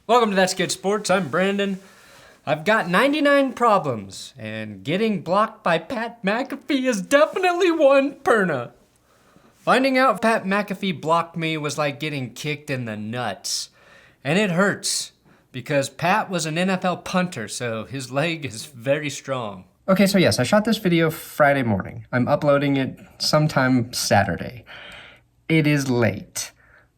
Welcome to That's Good Sports. I'm Brandon. I've got 99 problems, and getting blocked by Pat McAfee is definitely one, Perna. Finding out Pat McAfee blocked me was like getting kicked in the nuts. And it hurts, because Pat was an NFL punter, so his leg is very strong. Okay, so yes, I shot this video Friday morning. I'm uploading it sometime Saturday. It is late.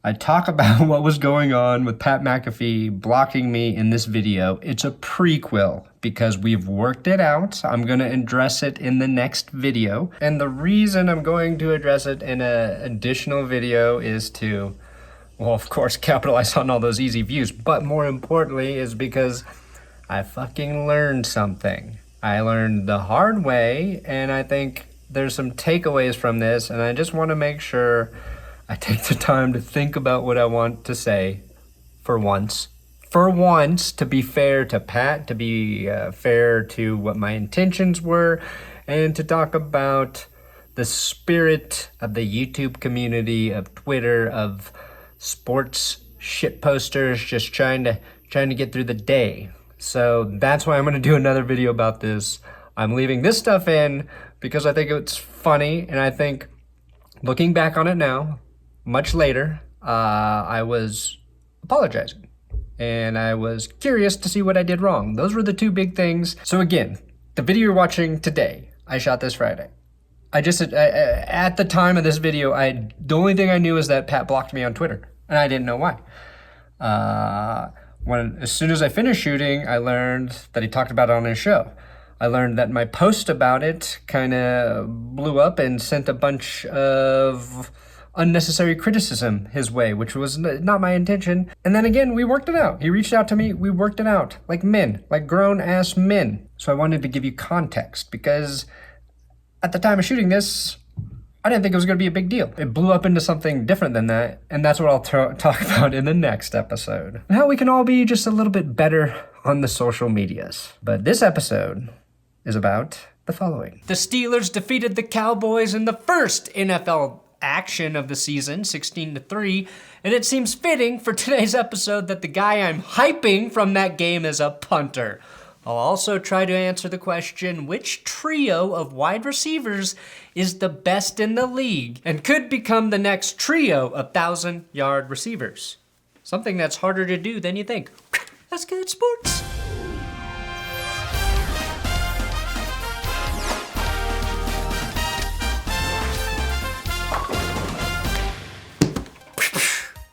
I talk about what was going on with Pat McAfee blocking me in this video. It's a prequel because we've worked it out. I'm going to address it in the next video. And the reason I'm going to address it in an additional video is to, well, of course, capitalize on all those easy views. But more importantly is because I fucking learned something. I learned the hard way, and I think there's some takeaways from this, and I just want to make sure I take the time to think about what I want to say for once. For once, to be fair to Pat, to be fair to what my intentions were, and to talk about the spirit of the YouTube community, of Twitter, of sports shit posters just trying to get through the day. So that's why I'm going to do another video about this. I'm leaving this stuff in because I think it's funny, and I think looking back on it now, much later, I was apologizing, and I was curious to see what I did wrong. Those were the two big things. So again, the video you're watching today, I shot this Friday. At the time of this video, the only thing I knew is that Pat blocked me on Twitter, and I didn't know why. As soon as I finished shooting, I learned that he talked about it on his show. I learned that my post about it kind of blew up and sent a bunch of unnecessary criticism his way, which was not my intention. And then again, we worked it out. He reached out to me, we worked it out, like men, like grown-ass men. So I wanted to give you context, because at the time of shooting this, I didn't think it was going to be a big deal. It blew up into something different than that, and that's what I'll talk about in the next episode. And how we can all be just a little bit better on the social medias. But this episode is about the following. The Steelers defeated the Cowboys in the first NFL action of the season, 16-3, and it seems fitting for today's episode that the guy I'm hyping from that game is a punter. I'll also try to answer the question, which trio of wide receivers is the best in the league and could become the next trio of 1,000-yard receivers? Something that's harder to do than you think. That's good sports.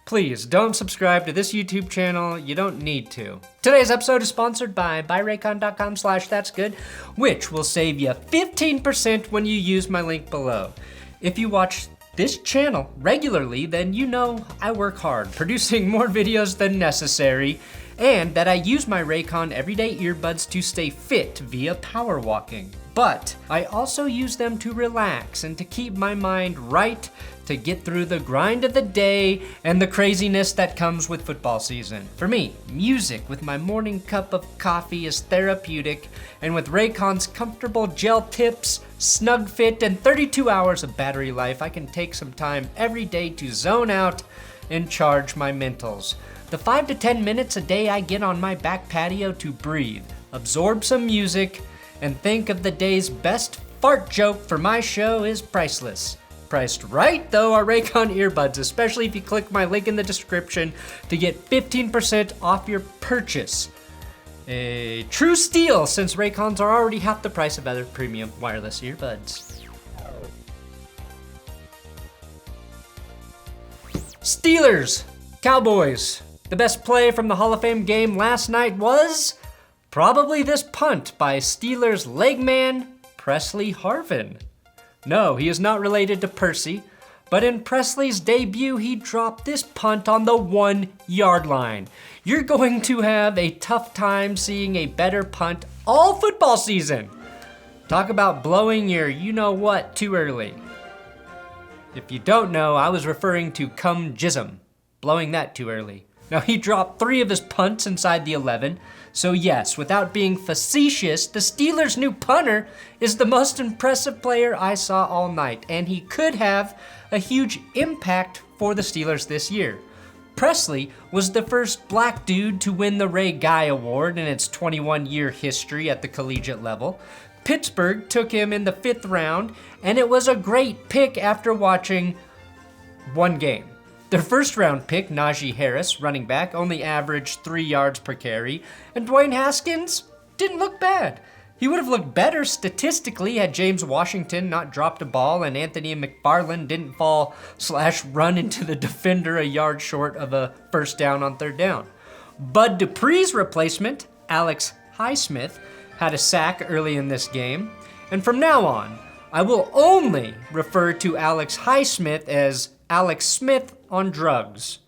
Please don't subscribe to this YouTube channel. You don't need to. Today's episode is sponsored by buyraycon.com/thatsgood, which will save you 15% when you use my link below. If you watch this channel regularly, then you know I work hard, producing more videos than necessary, and that I use my Raycon everyday earbuds to stay fit via power walking. But I also use them to relax and to keep my mind right, to get through the grind of the day and the craziness that comes with football season. For me, music with my morning cup of coffee is therapeutic, and with Raycon's comfortable gel tips, snug fit, and 32 hours of battery life, I can take some time every day to zone out and charge my mentals. The 5 to 10 minutes a day I get on my back patio to breathe, absorb some music, and think of the day's best fart joke for my show is priceless. Priced right, though, are Raycon earbuds, especially if you click my link in the description to get 15% off your purchase. A true steal, since Raycons are already half the price of other premium wireless earbuds. Steelers, Cowboys. The best play from the Hall of Fame game last night was probably this punt by Steelers legman Presley Harvin. No, he is not related to Percy, but in Presley's debut, he dropped this punt on the 1-yard line. You're going to have a tough time seeing a better punt all football season. Talk about blowing your you-know-what too early. If you don't know, I was referring to cum jism, blowing that too early. Now, he dropped 3 of his punts inside the 11, so yes, without being facetious, the Steelers' new punter is the most impressive player I saw all night, and he could have a huge impact for the Steelers this year. Presley was the first black dude to win the Ray Guy Award in its 21-year history at the collegiate level. Pittsburgh took him in the 5th round, and it was a great pick after watching one game. Their first-round pick, Najee Harris, running back, only averaged 3 yards per carry, and Dwayne Haskins didn't look bad. He would have looked better statistically had James Washington not dropped a ball and Anthony McFarland didn't fall/run into the defender a yard short of a first down on 3rd down. Bud Dupree's replacement, Alex Highsmith, had a sack early in this game, and from now on, I will only refer to Alex Highsmith as Alex Smith on drugs.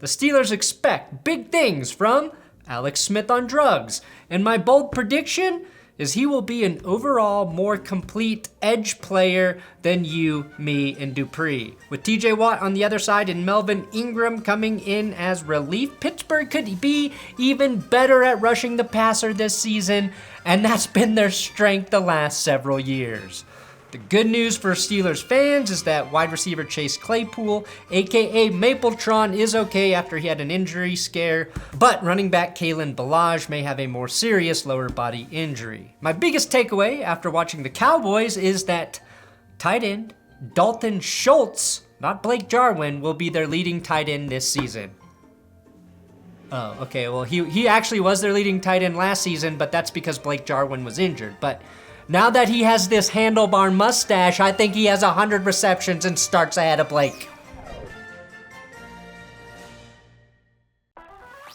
The Steelers expect big things from Alex Smith on drugs, and my bold prediction is he will be an overall more complete edge player than you, me, and Dupree. With TJ Watt on the other side and Melvin Ingram coming in as relief, Pittsburgh could be even better at rushing the passer this season, and that's been their strength the last several years. The good news for Steelers fans is that wide receiver Chase Claypool, aka Mapletron, is okay after he had an injury scare, but running back Kalen Ballage may have a more serious lower body injury. My biggest takeaway after watching the Cowboys is that tight end Dalton Schultz, not Blake Jarwin, will be their leading tight end this season. Oh, okay, well he actually was their leading tight end last season, but that's because Blake Jarwin was injured. But now that he has this handlebar mustache, I think he has 100 receptions and starts ahead of Blake.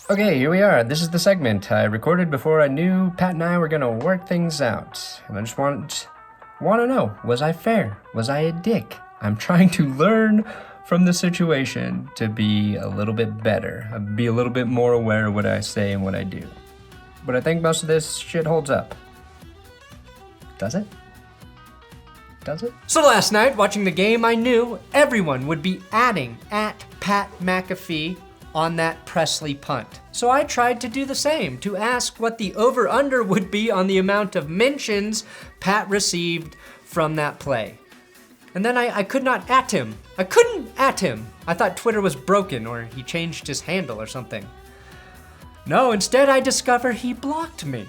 Okay, here we are. This is the segment I recorded before I knew Pat and I were gonna work things out. And I just want to know, was I fair? Was I a dick? I'm trying to learn from the situation to be a little bit better. Be a little bit more aware of what I say and what I do. But I think most of this shit holds up. Does it? Does it? So last night, watching the game, I knew everyone would be adding at Pat McAfee on that Presley punt. So I tried to do the same, to ask what the over-under would be on the amount of mentions Pat received from that play. And then I could not at him. I couldn't at him. I thought Twitter was broken or he changed his handle or something. No, instead I discover he blocked me.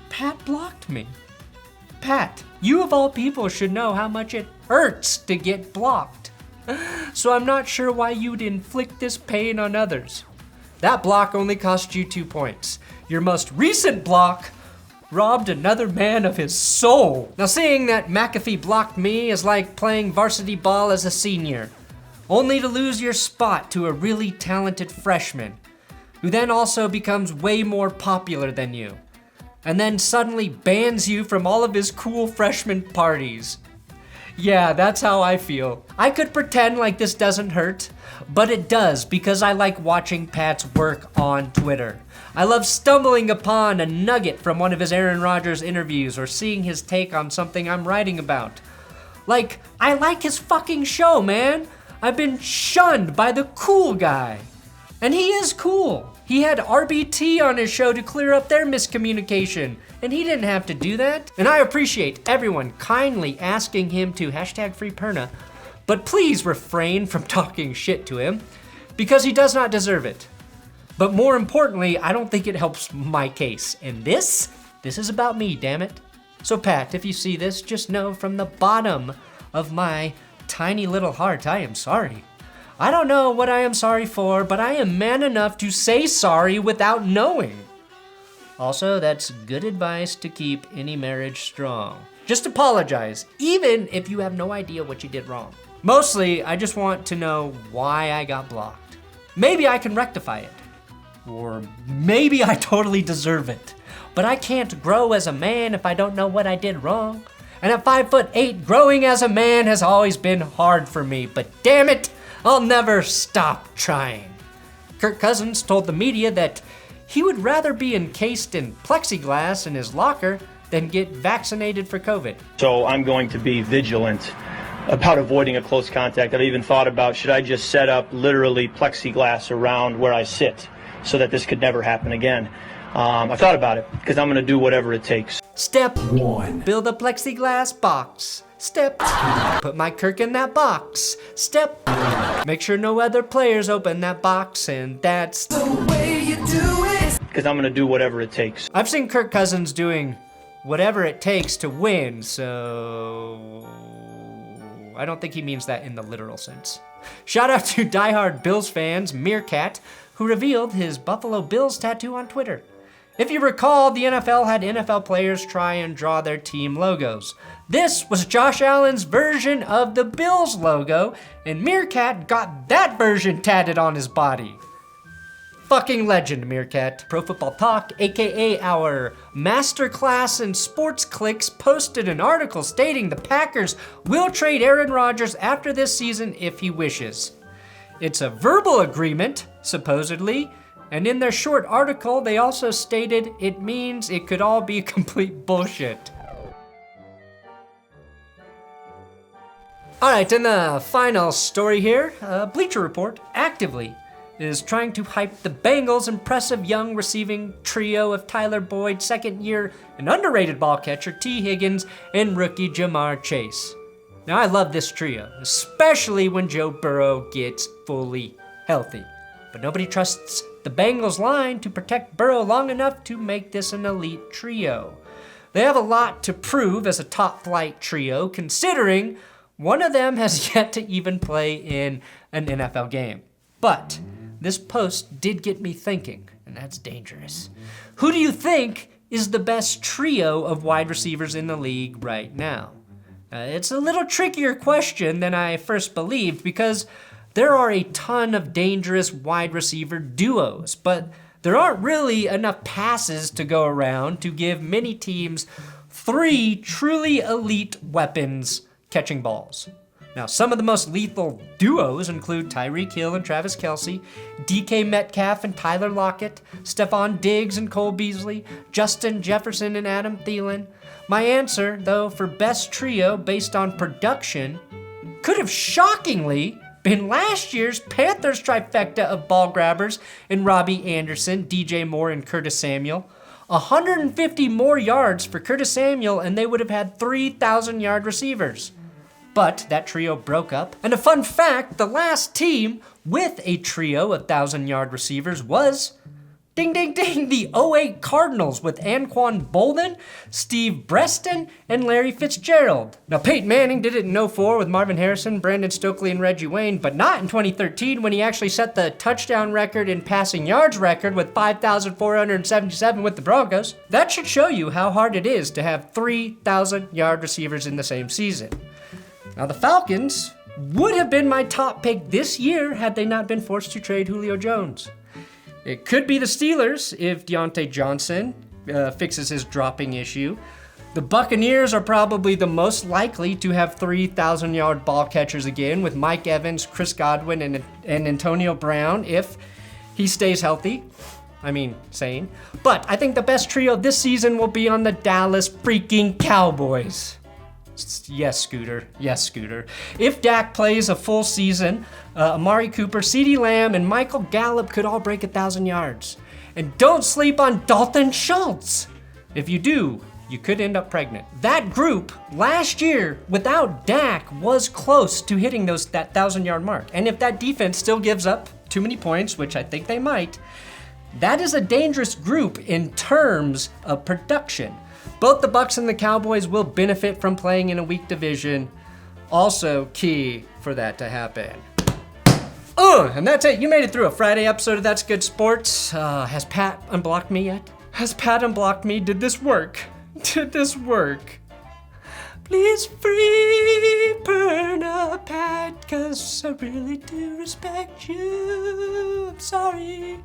Pat blocked me. Pat, you of all people should know how much it hurts to get blocked. So I'm not sure why you'd inflict this pain on others. That block only cost you 2 points. Your most recent block robbed another man of his soul. Now, seeing that McAfee blocked me is like playing varsity ball as a senior, only to lose your spot to a really talented freshman, who then also becomes way more popular than you, and then suddenly bans you from all of his cool freshman parties. Yeah, that's how I feel. I could pretend like this doesn't hurt, but it does because I like watching Pat's work on Twitter. I love stumbling upon a nugget from one of his Aaron Rodgers interviews or seeing his take on something I'm writing about. Like, I like his fucking show, man. I've been shunned by the cool guy. And he is cool. He had RBT on his show to clear up their miscommunication, and he didn't have to do that. And I appreciate everyone kindly asking him to #FreePerna, but please refrain from talking shit to him, because he does not deserve it. But more importantly, I don't think it helps my case. And this is about me, damn it. So Pat, if you see this, just know from the bottom of my tiny little heart, I am sorry. I don't know what I am sorry for, but I am man enough to say sorry without knowing. Also, that's good advice to keep any marriage strong. Just apologize, even if you have no idea what you did wrong. Mostly, I just want to know why I got blocked. Maybe I can rectify it. Or maybe I totally deserve it. But I can't grow as a man if I don't know what I did wrong. And at 5'8", growing as a man has always been hard for me, but damn it, I'll never stop trying. Kirk Cousins told the media that he would rather be encased in plexiglass in his locker than get vaccinated for COVID. So I'm going to be vigilant about avoiding a close contact. I've even thought about, should I just set up literally plexiglass around where I sit so that this could never happen again? I thought about it because I'm going to do whatever it takes. Step 1, build a plexiglass box. Step 2, put my Kirk in that box. Step 3, Make sure no other players open that box, and that's the way you do it. Because I'm going to do whatever it takes. I've seen Kirk Cousins doing whatever it takes to win, so I don't think he means that in the literal sense. Shout out to diehard Bills fans, Meerkat, who revealed his Buffalo Bills tattoo on Twitter. If you recall, the NFL had NFL players try and draw their team logos. This was Josh Allen's version of the Bills logo, and Meerkat got that version tatted on his body. Fucking legend, Meerkat. Pro Football Talk, aka our masterclass in sports clicks, posted an article stating the Packers will trade Aaron Rodgers after this season if he wishes. It's a verbal agreement, supposedly, and in their short article, they also stated it means it could all be complete bullshit. All right, and the final story here, Bleacher Report actively is trying to hype the Bengals' impressive young receiving trio of Tyler Boyd, second year and underrated ball catcher T. Higgins, and rookie Jamar Chase. Now I love this trio, especially when Joe Burrow gets fully healthy. But nobody trusts the Bengals line to protect Burrow long enough to make this an elite trio. They have a lot to prove as a top-flight trio, considering one of them has yet to even play in an NFL game. But this post did get me thinking, and that's dangerous. Who do you think is the best trio of wide receivers in the league right now? It's a little trickier question than I first believed, because there are a ton of dangerous wide receiver duos, but there aren't really enough passes to go around to give many teams 3 truly elite weapons catching balls. Now, some of the most lethal duos include Tyreek Hill and Travis Kelce, DK Metcalf and Tyler Lockett, Stephon Diggs and Cole Beasley, Justin Jefferson and Adam Thielen. My answer, though, for best trio based on production could have shockingly been last year's Panthers trifecta of ball grabbers in Robbie Anderson, DJ Moore, and Curtis Samuel. 150 more yards for Curtis Samuel, and they would have had 3,000-yard receivers. But that trio broke up. And a fun fact, the last team with a trio of 1,000-yard receivers was, ding, ding, ding, the 08 Cardinals with Anquan Bolden, Steve Breston, and Larry Fitzgerald. Now, Peyton Manning did it in 04 with Marvin Harrison, Brandon Stokely, and Reggie Wayne, but not in 2013 when he actually set the touchdown record and passing yards record with 5,477 with the Broncos. That should show you how hard it is to have 3,000-yard receivers in the same season. Now, the Falcons would have been my top pick this year had they not been forced to trade Julio Jones. It could be the Steelers if Deontay Johnson fixes his dropping issue. The Buccaneers are probably the most likely to have 3,000-yard ball catchers again with Mike Evans, Chris Godwin, and Antonio Brown if he stays healthy. I mean, sane. But I think the best trio this season will be on the Dallas freaking Cowboys. Yes, Scooter. Yes, Scooter. If Dak plays a full season, Amari Cooper, CeeDee Lamb, and Michael Gallup could all break 1,000 yards. And don't sleep on Dalton Schultz. If you do, you could end up pregnant. That group last year without Dak was close to hitting that 1,000-yard mark. And if that defense still gives up too many points, which I think they might, that is a dangerous group in terms of production. Both the Bucs and the Cowboys will benefit from playing in a weak division. Also key for that to happen. And that's it. You made it through a Friday episode of That's Good Sports. Has Pat unblocked me yet? Has Pat unblocked me? Did this work? Did this work? Please free Perna, Pat, 'cause I really do respect you. I'm sorry.